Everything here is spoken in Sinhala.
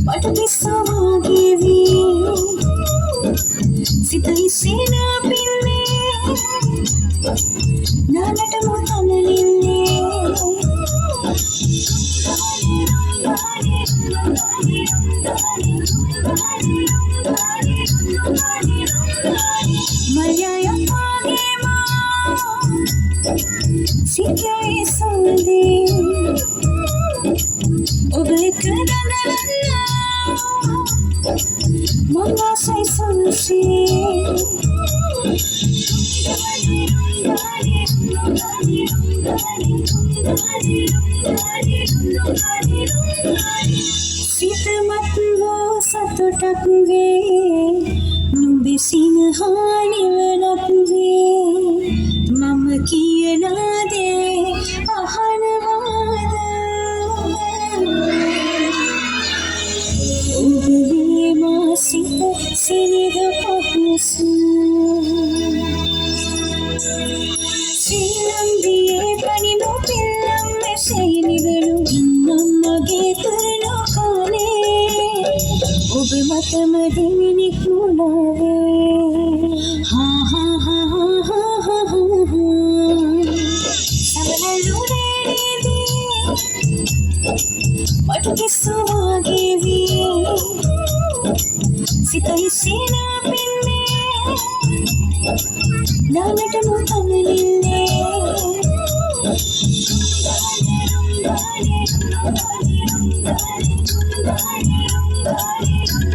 ಪಟುಕಿಸುವಾಗಿವಿ ಸಿತೈಸಿನ ಪಿನ್ನೆ ನಾನಟಮು ತನಲಿಲ್ಲೆ ಮಲಯಾಳಮಾಗೆಮಾ ಸಿಕ್ಕಾಯಿ ಸಂದೆ ಒಬ್ಬೆಕದನಲ್ಲ ಮಂಗ ಸೈಸನ್ಸಿ සිතමත්වෝ සතුටක් වේ නුඹසින හානිවලක් වේ මම කියනාදේ අහනවාද ඔබ වේ මා සිත සිනිද පහසු ශ්‍රීලංදියේ පනිමු පිල්ලම් මෙසේ නිවලු නම්මගේ තුරන කාලේ ඔබ මතම දෙමිනික් මුලාවේ හා හා හා හා හා සමනලුරේදී පටුකිස්සුවාගේවි සිතයි සීනා පින්නේ නානටමු තනලිල්ලේ Bye.